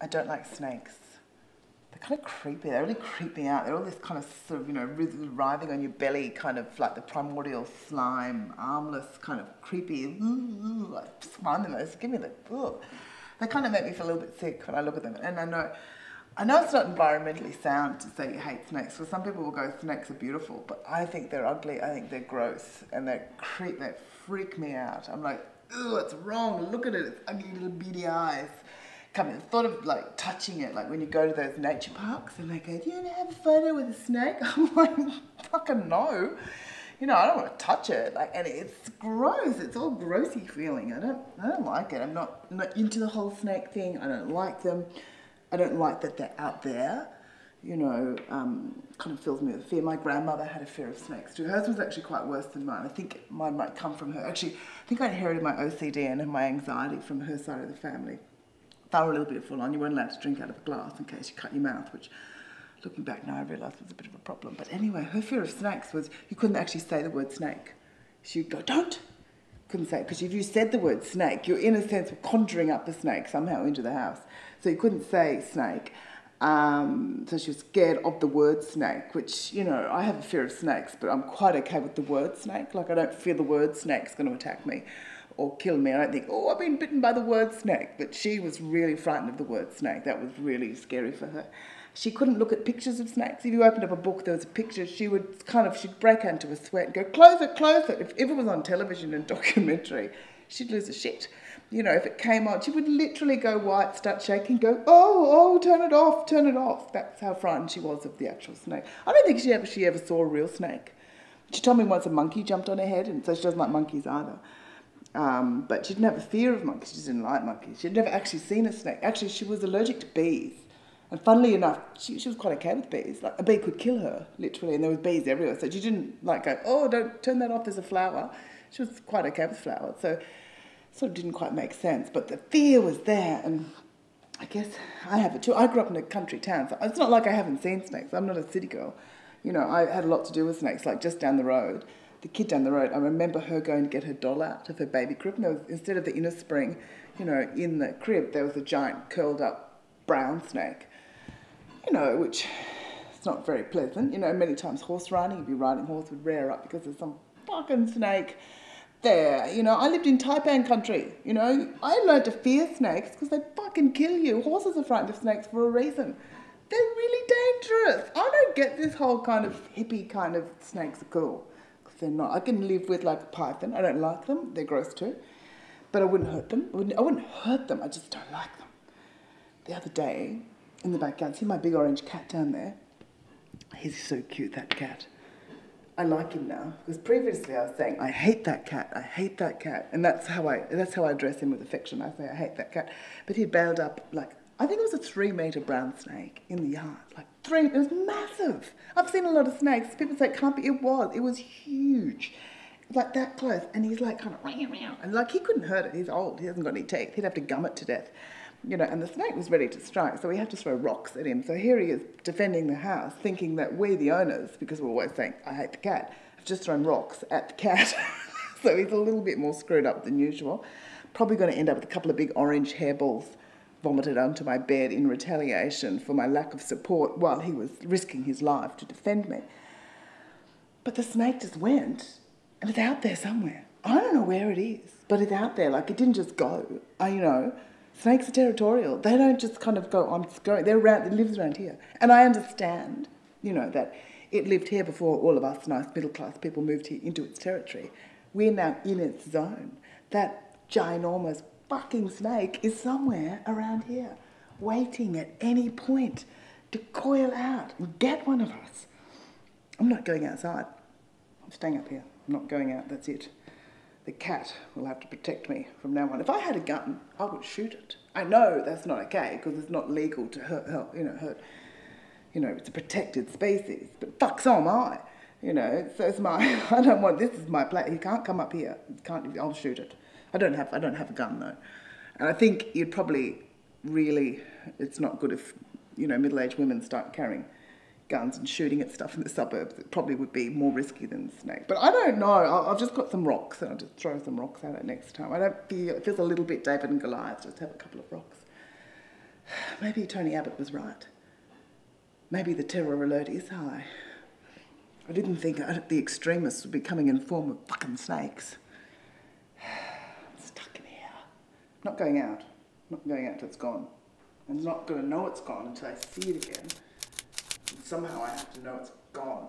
I don't like snakes. They're kind of creepy. They really creep me out. They're all this kind of sort of, you know, writhing on your belly, kind of like the primordial slime, armless, kind of creepy. I just find them. Just give me the. Ugh. They kind of make me feel a little bit sick when I look at them. And I know it's not environmentally sound to say you hate snakes, because some people will go, snakes are beautiful, but I think they're ugly. I think they're gross, and they freak me out. I'm like, ugh, it's wrong. Look at it. It's ugly little beady eyes. Thought of like touching it, like when you go to those nature parks and they go, do you want to have a photo with a snake? I'm like, fucking no. You know, I don't want to touch it. Like, and it's gross. It's all grossy feeling. I don't like it. I'm not into the whole snake thing. I don't like them. I don't like that they're out there. You know, kind of fills me with fear. My grandmother had a fear of snakes too. Hers was actually quite worse than mine. I think mine might come from her. Actually, I think I inherited my OCD and my anxiety from her side of the family. They were a little bit full on. You weren't allowed to drink out of a glass in case you cut your mouth, which, looking back now, I realised was a bit of a problem. But anyway, her fear of snakes was you couldn't actually say the word snake. She'd go, don't. Couldn't say it, because if you said the word snake, you're in a sense of conjuring up a snake somehow into the house. So you couldn't say snake. So she was scared of the word snake, which, you know, I have a fear of snakes, but I'm quite okay with the word snake. Like, I don't fear the word snake's going to attack me or kill me. I don't think, oh, I've been bitten by the word snake. But she was really frightened of the word snake. That was really scary for her. She couldn't look at pictures of snakes. If you opened up a book, there was a picture, she'd break out into a sweat and go, close it, close it. If it was on television and documentary, she'd lose her shit. You know, if it came on, she would literally go white, start shaking, go, oh, turn it off, turn it off. That's how frightened she was of the actual snake. I don't think she ever saw a real snake. She told me once a monkey jumped on her head, and so she doesn't like monkeys either. But she didn't have a fear of monkeys. She just didn't like monkeys. She'd never actually seen a snake. Actually, she was allergic to bees. And funnily enough, she was quite okay with bees. Like, a bee could kill her, literally, and there was bees everywhere. So she didn't, like, go, oh, don't turn that off, there's a flower. She was quite okay with flowers. So it sort of didn't quite make sense. But the fear was there, and I guess I have it too. I grew up in a country town, so it's not like I haven't seen snakes. I'm not a city girl. You know, I had a lot to do with snakes, like just down the road. The kid down the road, I remember her going to get her doll out of her baby crib, and there was, instead of the inner spring, you know, in the crib, there was a giant curled up brown snake. You know, which is not very pleasant. You know, many times horse riding, if you're riding horse, would rear up because there's some fucking snake there. You know, I lived in Taipan country. You know, I learned to fear snakes because they fucking kill you. Horses are frightened of snakes for a reason. They're really dangerous. I don't get this whole kind of hippie kind of snakes are cool. Because they're not. I can live with like a python. I don't like them. They're gross too. But I wouldn't hurt them. I wouldn't hurt them. I just don't like them. The other day, in the backyard, see my big orange cat down there? He's so cute, that cat. I like him now, because previously I was saying, I hate that cat, I hate that cat. And that's how I address him with affection. I say, I hate that cat. But he bailed up, like, I think it was a 3-metre brown snake in the yard. Like, it was massive. I've seen a lot of snakes. People say it can't be, it was huge. Like that close. And he's like kind of, and like he couldn't hurt it. He's old, he hasn't got any teeth. He'd have to gum it to death. You know, and the snake was ready to strike, so we had to throw rocks at him. So here he is defending the house, thinking that we, the owners, because we're always saying, I hate the cat, have just thrown rocks at the cat. So he's a little bit more screwed up than usual. Probably going to end up with a couple of big orange hairballs vomited onto my bed in retaliation for my lack of support while he was risking his life to defend me. But the snake just went, and it's out there somewhere. I don't know where it is, but it's out there. Like, it didn't just go. You know, snakes are territorial. They don't just kind of go, I'm just going. They're around, it lives around here. And I understand, you know, that it lived here before all of us nice middle-class people moved here into its territory. We're now in its zone. That ginormous fucking snake is somewhere around here, waiting at any point to coil out and get one of us. I'm not going outside. I'm staying up here. I'm not going out, that's it. The cat will have to protect me from now on. If I had a gun, I would shoot it. I know that's not okay because it's not legal to hurt. You know, it's a protected species. But fuck, so am I. You know, so it's my. I don't want. This is my place. He can't come up here. I'll shoot it. I don't have a gun though, and I think you'd probably really. It's not good if, you know, middle-aged women start carrying guns and shooting at stuff in the suburbs. It probably would be more risky than the snake. But I don't know. I've just got some rocks, and I'll just throw some rocks at it next time. I don't feel, it feels a little bit David and Goliath, just have a couple of rocks. Maybe Tony Abbott was right. Maybe the terror alert is high. I didn't think the extremists would be coming in form of fucking snakes. I'm stuck in here. Not going out. Not going out till it's gone. I'm not going to know it's gone until I see it again. And somehow I have to know it's gone.